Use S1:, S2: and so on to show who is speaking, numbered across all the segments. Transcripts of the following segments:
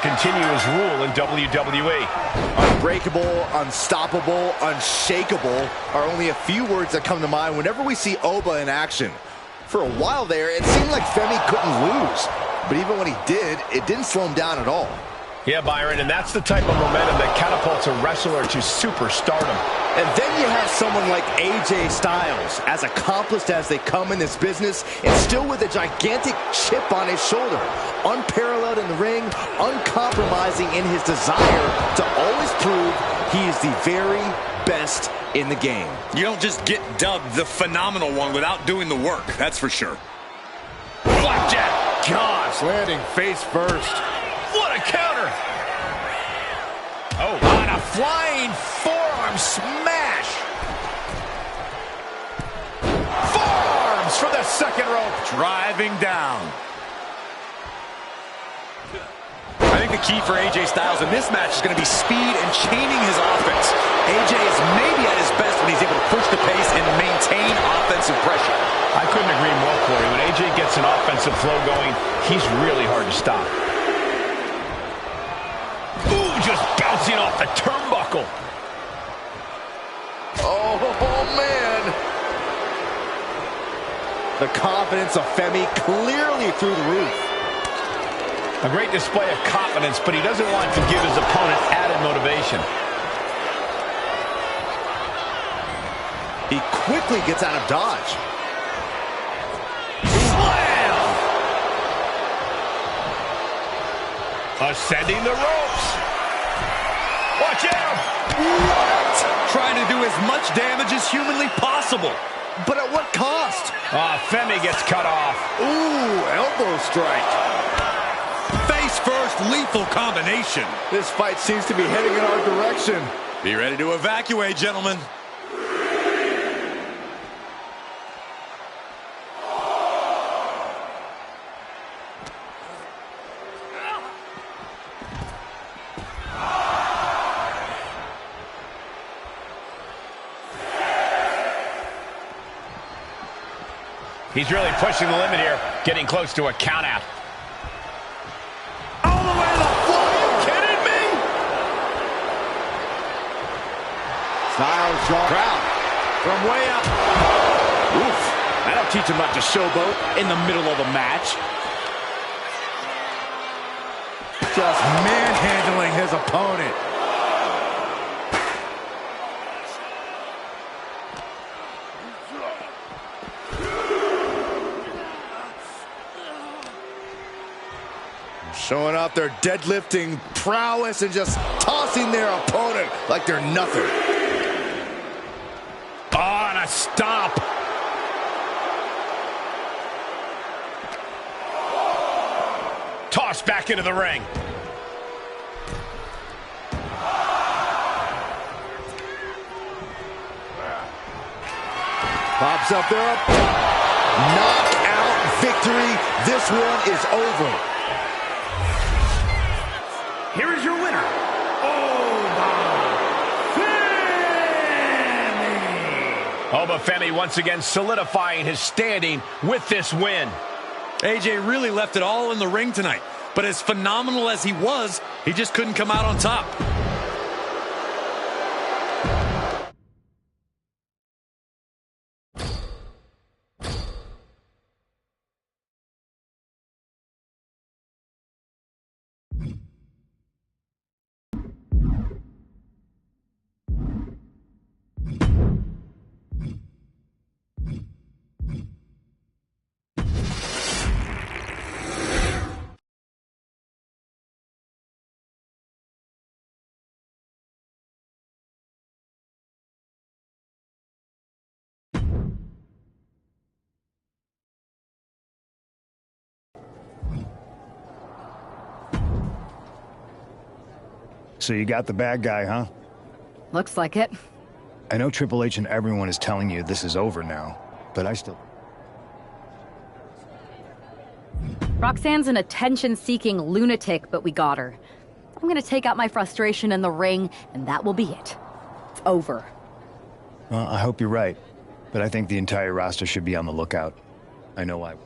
S1: continue his rule in WWE.
S2: Unbreakable, unstoppable, unshakable are only a few words that come to mind whenever we see Oba in action. For a while there, it seemed like Femi couldn't lose. But even when he did, it didn't slow him down at all.
S1: Yeah, Byron, and that's the type of momentum that catapults a wrestler to superstardom.
S2: And then you have someone like AJ Styles, as accomplished as they come in this business, and still with a gigantic chip on his shoulder. Unparalleled in the ring, uncompromising in his desire to always prove he is the very best in the game.
S3: You don't just get dubbed the phenomenal one without doing the work, that's for sure.
S1: Blackjack!
S2: Gosh, landing face first.
S1: What a counter! Oh,
S2: on a flying forearm smash.
S1: forearms from the second rope.
S3: Driving down. I think the key for AJ Styles in this match is going to be speed and chaining his offense. AJ is maybe at his best when he's able to push the pace and maintain offensive pressure.
S1: I couldn't agree more, Corey. When AJ gets an offensive flow going, he's really hard to stop. Ooh, just bouncing off the turnbuckle.
S2: Oh, man. The confidence of Femi clearly through the roof.
S1: A great display of confidence, but he doesn't want to give his opponent added motivation.
S2: He quickly gets out of dodge.
S1: Slam! Ascending the ropes. Watch out!
S3: What? Trying to do as much damage as humanly possible.
S2: But at what cost?
S1: Femi gets cut off.
S2: Ooh, elbow strike.
S3: Face first, lethal combination.
S2: This fight seems to be heading in our direction.
S3: Be ready to evacuate, gentlemen.
S1: He's really pushing the limit here, getting close to a count out.
S2: All the way to the floor, are you kidding me? Styles draw crowd from way up. Oof, that'll teach him not to showboat in the middle of a match. Just manhandling his opponent. Showing off their deadlifting prowess and just tossing their opponent like they're nothing.
S1: Oh, and a stomp. Tossed back into the ring.
S2: Pops up there. Knockout victory. This one is over.
S1: Here is your winner, Oba Femi once again solidifying his standing with this win.
S3: AJ really left it all in the ring tonight, but as phenomenal as he was, he just couldn't come out on top.
S4: So you got the bad guy, huh?
S5: Looks like it.
S4: I know Triple H and everyone is telling you this is over now, but I still...
S5: Roxanne's an attention-seeking lunatic, but we got her. I'm gonna take out my frustration in the ring, and that will be it. It's over.
S4: Well, I hope you're right, but I think the entire roster should be on the lookout. I know I...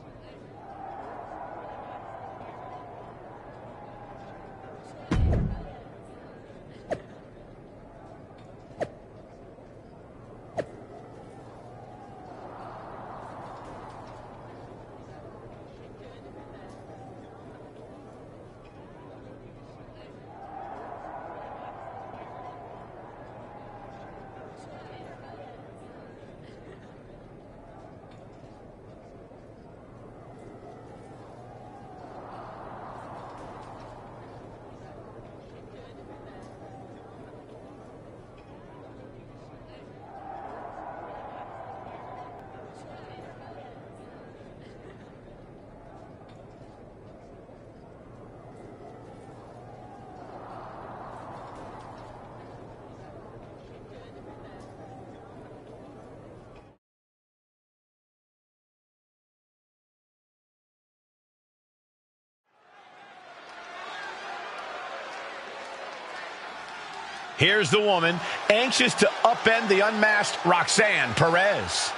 S1: Here's the woman, anxious to upend the unmasked Roxanne Perez.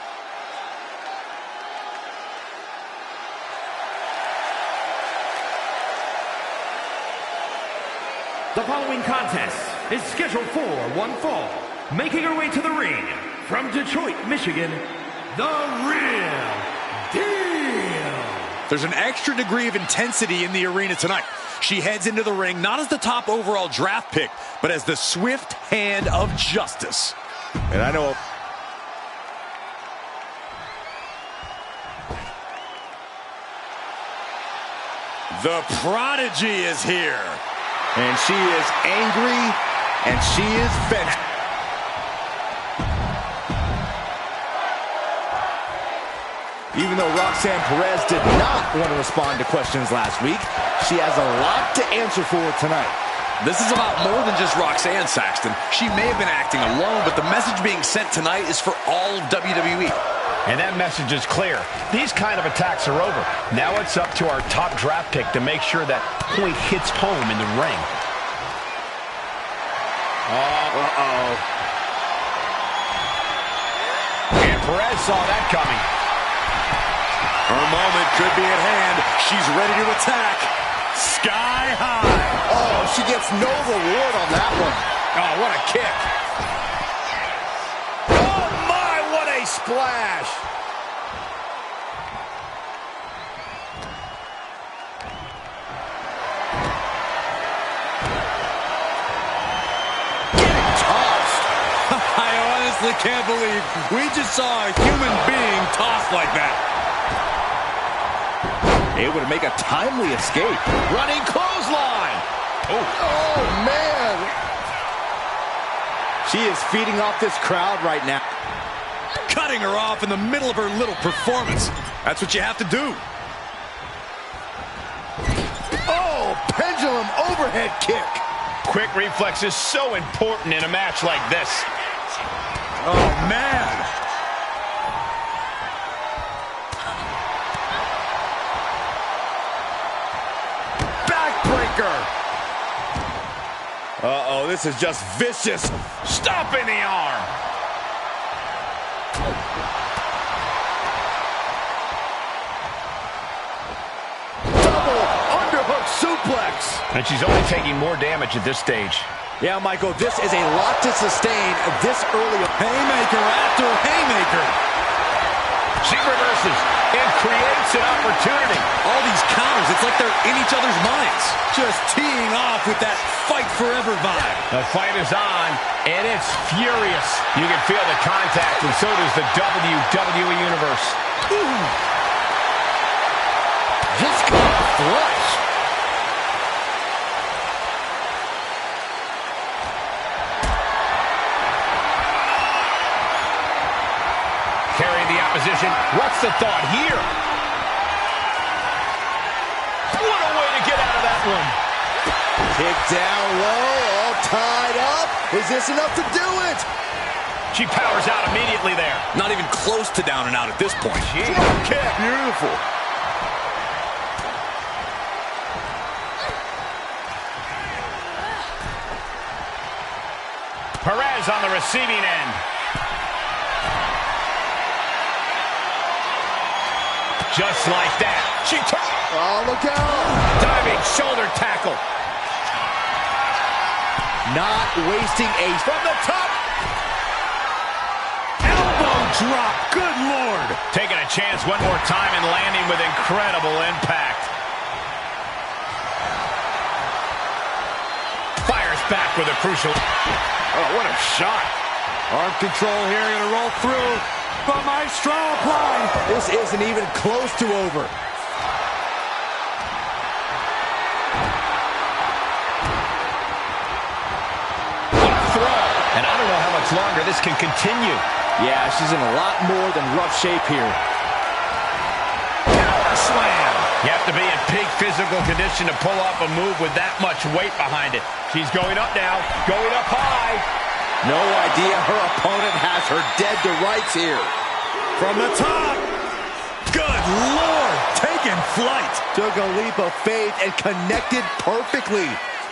S6: The following contest is scheduled for one fall. Making her way to the ring from Detroit, Michigan, the Real Deal.
S3: There's an extra degree of intensity in the arena tonight. She heads into the ring not as the top overall draft pick, but as the swift hand of justice.
S2: And I know...
S3: The Prodigy is here.
S2: And she is angry, and she is vengeful. Even though Roxanne Perez did not want to respond to questions last week, she has a lot to answer for tonight.
S3: This is about more than just Roxanne, Saxton. She may have been acting alone, but the message being sent tonight is for all of WWE.
S1: And that message is clear. These kind of attacks are over. Now it's up to our top draft pick to make sure that point hits home in the ring.
S2: Uh-oh.
S1: And Perez saw that coming.
S3: Her moment could be at hand. She's ready to attack. Sky high.
S2: Oh, she gets no reward on that one.
S1: Oh, what a kick. Oh, my, what a splash.
S2: Getting tossed.
S3: I honestly can't believe we just saw a human being tossed like that.
S2: Able to make a timely escape. Running clothesline. Oh, man. She is feeding off this crowd right now.
S3: Cutting her off in the middle of her little performance. That's what you have to do.
S2: Oh, pendulum overhead kick.
S1: Quick reflexes so important in a match like this.
S3: Oh, man.
S2: Uh-oh, this is just vicious.
S1: Stop in the arm.
S2: Double underhook suplex.
S1: And she's only taking more damage at this stage.
S2: Yeah, Michael, this is a lot to sustain this early.
S3: Haymaker after haymaker.
S1: She reverses and creates an opportunity.
S3: All these counters, it's like they're in each other's minds. Just teeing off with that fight forever vibe.
S1: The fight is on, and it's furious. You can feel the contact, and so does the WWE Universe.
S2: Ooh. Just caught flush.
S1: Carrying the opposition. What's the thought here? What a way to get out of that one.
S2: Kick down low, all tied up. Is this enough to do it?
S1: She powers out immediately there.
S3: Not even close to down and out at this point.
S2: Drop kick. Beautiful.
S1: Perez on the receiving end. Just like that. She took.
S2: Oh, look out.
S1: Diving shoulder tackle.
S2: Not wasting a...
S1: From the top.
S3: Elbow drop. Good Lord.
S1: Taking a chance one more time and landing with incredible impact. Fires back with a crucial... Oh, what a shot.
S3: Arm control here, gonna roll through. But Maestro applied.
S2: This isn't even close to over.
S1: What a throw. And I don't know how much longer this can continue.
S2: Yeah, she's in a lot more than rough shape here.
S1: Power slam. You have to be in peak physical condition to pull off a move with that much weight behind it. She's going up now, going up high.
S2: No idea her opponent has her dead to rights here.
S3: From the top. Good Lord. Taking flight.
S2: Took a leap of faith and connected perfectly.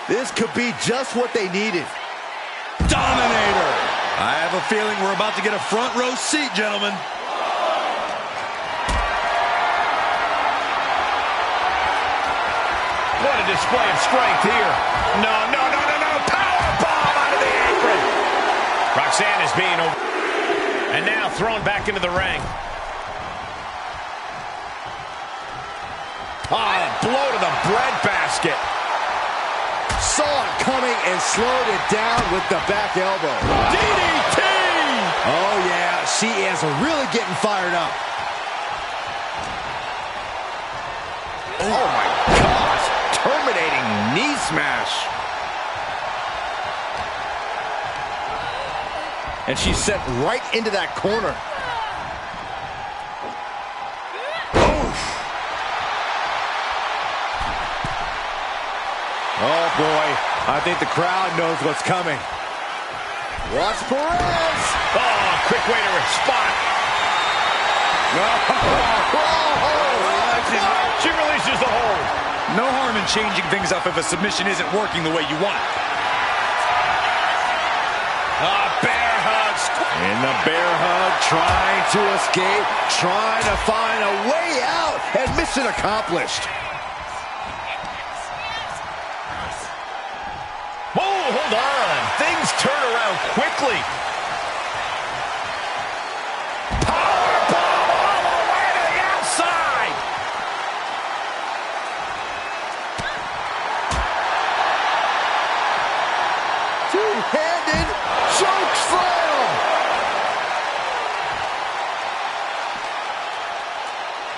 S2: This could be just what they needed.
S3: Dominator. I have a feeling we're about to get a front row seat, gentlemen.
S1: What a display of strength here. No. Power bomb out of the apron. Roxanne is being over. And now thrown back into the ring. Blow to the breadbasket.
S2: Saw it coming and slowed it down with the back elbow.
S1: DDT!
S2: Oh, yeah. She is really getting fired up.
S1: Oh, my gosh. Terminating knee smash.
S2: And she's sent right into that corner. Oh, boy. I think the crowd knows what's coming. Watch Perez.
S1: Oh, quick way to respond. She releases the hold.
S3: No harm in changing things up if a submission isn't working the way you want.
S1: Bear hug.
S2: In the bear hug, trying to escape, trying to find a way out, and mission accomplished.
S1: Whoa, hold on. Things turn around quickly. Powerbomb all the way to the outside.
S2: Two-handed choke slam.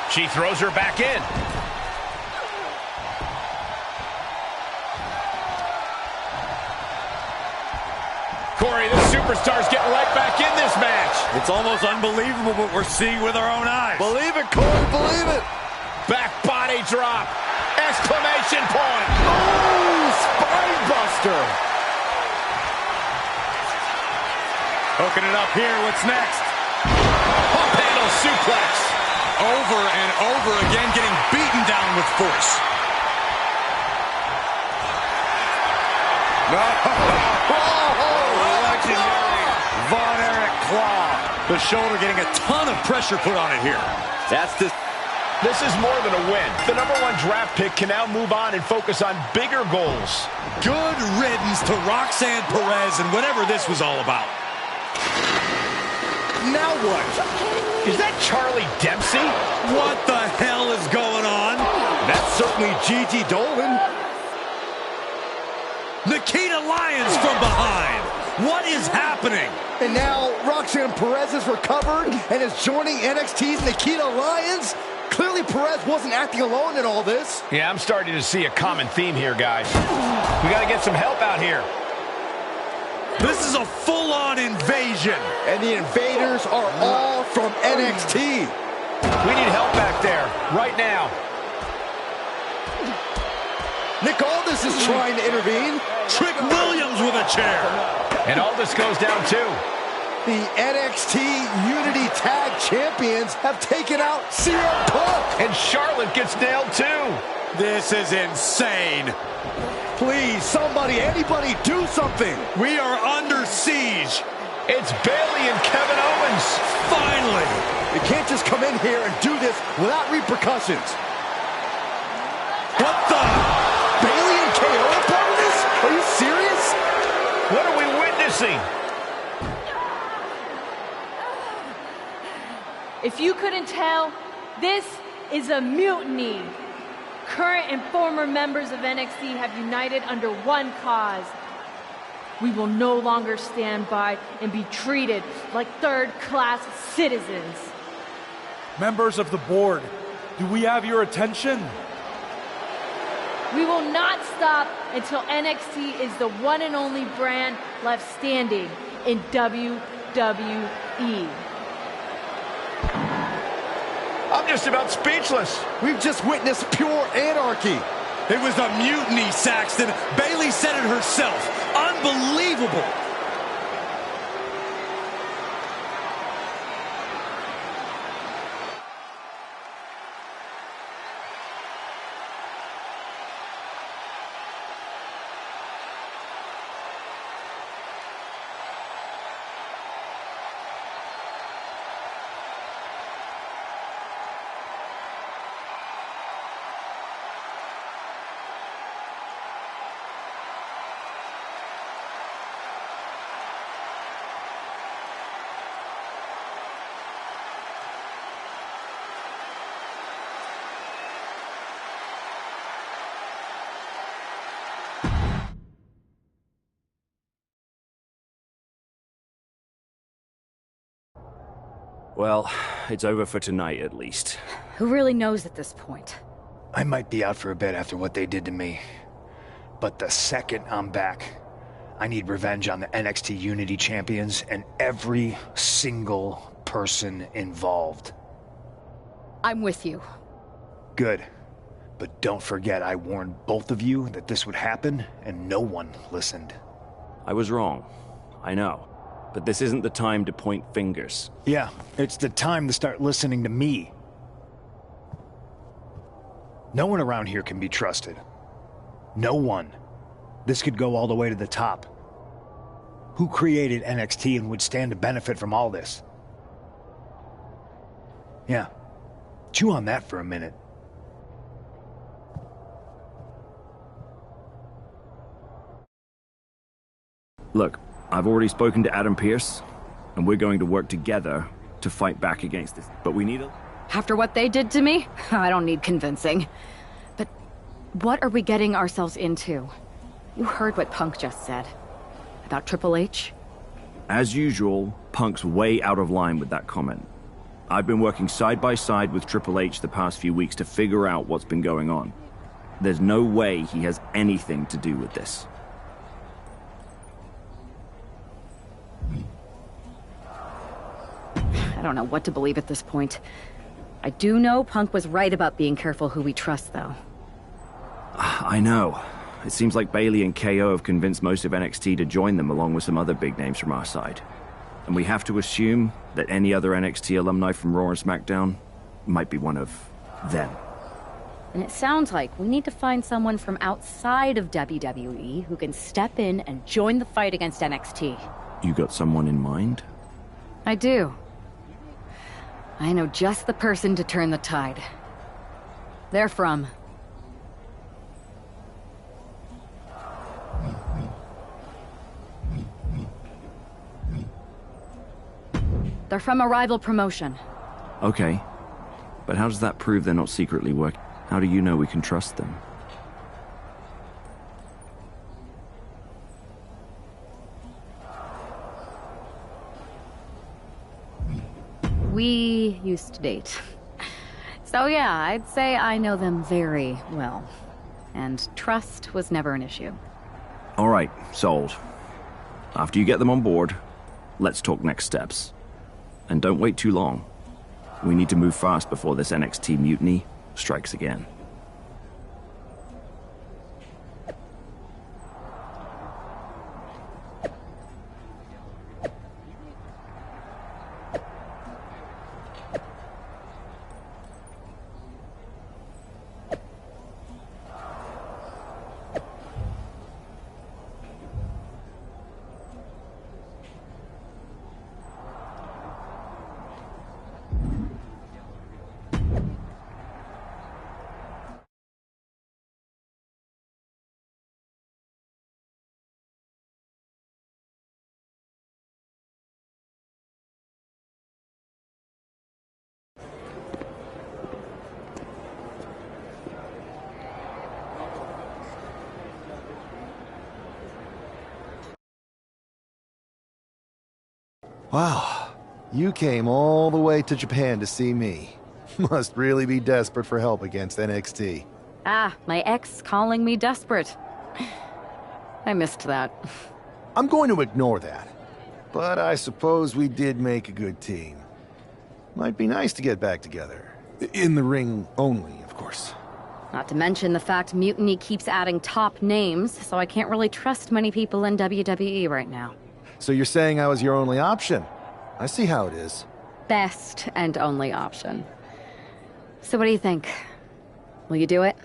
S1: She throws her back in. Corey, this superstar's getting right back in this match.
S3: It's almost unbelievable what we're seeing with our own eyes.
S2: Believe it, Corey, believe it.
S1: Back body drop. Exclamation point.
S2: Ooh, spine buster.
S3: Hooking it up here. What's next?
S1: Pump handle suplex.
S3: Over and over again, getting beaten down with force. Legendary Von Erich claw. The shoulder getting a ton of pressure put on it here.
S1: This is more than a win. The #1 draft pick can now move on and focus on bigger goals.
S3: Good riddance to Roxanne Perez and whatever this was all about.
S2: Now what?
S1: Is that Charlie Dempsey?
S3: What the hell is going on?
S2: That's certainly Gigi Dolan.
S3: Nikita Lyons from behind. What is happening?
S2: And now Roxanne Perez is recovered and is joining NXT's Nikita Lyons. Clearly Perez wasn't acting alone in all this.
S1: Yeah, I'm starting to see a common theme here, guys. We got to get some help out here.
S3: This is a full-on invasion.
S2: And the invaders are all from NXT.
S1: We need help back there, right now.
S2: Nick Aldis is trying to intervene.
S3: Trick Williams with a chair.
S1: And Aldis goes down too.
S2: The NXT Unity Tag Champions have taken out CM Punk.
S1: And Charlotte gets nailed too.
S3: This is insane.
S2: Please, somebody, anybody, do something.
S3: We are under siege.
S1: It's Bayley and Kevin Owens.
S3: Finally.
S2: You can't just come in here and do this without repercussions.
S3: What the?
S2: Bayley and KO are part of this? Are you serious?
S1: What are we witnessing?
S7: If you couldn't tell, this is a mutiny. Current and former members of NXT have united under one cause. We will no longer stand by and be treated like third-class citizens.
S8: Members of the board, do we have your attention?
S7: We will not stop until NXT is the one and only brand left standing in WWE.
S1: I'm just about speechless.
S2: We've just witnessed pure anarchy.
S3: It was a mutiny, Saxton. Bayley said it herself. Unbelievable. Well, it's over for tonight at least.
S5: Who really knows at this point?
S4: I might be out for a bit after what they did to me. But the second I'm back, I need revenge on the NXT Unity Champions and every single person involved.
S5: I'm with you.
S4: Good. But don't forget I warned both of you that this would happen, and no one listened.
S3: I was wrong. I know. But this isn't the time to point fingers.
S4: Yeah, it's the time to start listening to me. No one around here can be trusted. No one. This could go all the way to the top. Who created NXT and would stand to benefit from all this? Yeah. Chew on that for a minute.
S3: Look, I've already spoken to Adam Pearce, and we're going to work together to fight back against this. But we need a...
S5: After what they did to me, I don't need convincing. But what are we getting ourselves into? You heard what Punk just said. About Triple H?
S3: As usual, Punk's way out of line with that comment. I've been working side by side with Triple H the past few weeks to figure out what's been going on. There's no way he has anything to do with this.
S5: I don't know what to believe at this point. I do know Punk was right about being careful who we trust, though.
S3: I know. It seems like Bayley and KO have convinced most of NXT to join them along with some other big names from our side. And we have to assume that any other NXT alumni from Raw and SmackDown might be one of them.
S5: And it sounds like we need to find someone from outside of WWE who can step in and join the fight against NXT.
S3: You got someone in mind?
S5: I do. I know just the person to turn the tide. They're from... They're from a rival promotion.
S3: Okay. But how does that prove they're not secretly working? How do you know we can trust them?
S5: We used to date. So yeah, I'd say I know them very well. And trust was never an issue.
S3: All right, sold. After you get them on board, let's talk next steps. And don't wait too long. We need to move fast before this NXT mutiny strikes again.
S9: Wow, you came all the way to Japan to see me. Must really be desperate for help against NXT.
S5: Ah, my ex calling me desperate. I missed that.
S9: I'm going to ignore that. But I suppose we did make a good team. Might be nice to get back together. In the ring only, of course.
S5: Not to mention the fact Mutiny keeps adding top names, so I can't really trust many people in WWE right now.
S9: So you're saying I was your only option? I see how it is.
S5: Best and only option. So what do you think? Will you do it?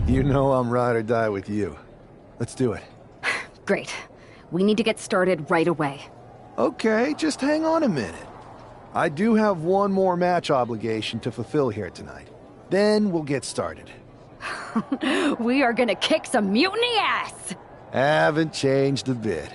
S9: You know I'm ride or die with you. Let's do it.
S5: Great. We need to get started right away.
S9: Okay, just hang on a minute. I do have one more match obligation to fulfill here tonight. Then we'll get started.
S5: We are gonna kick some mutiny ass!
S9: Haven't changed a bit.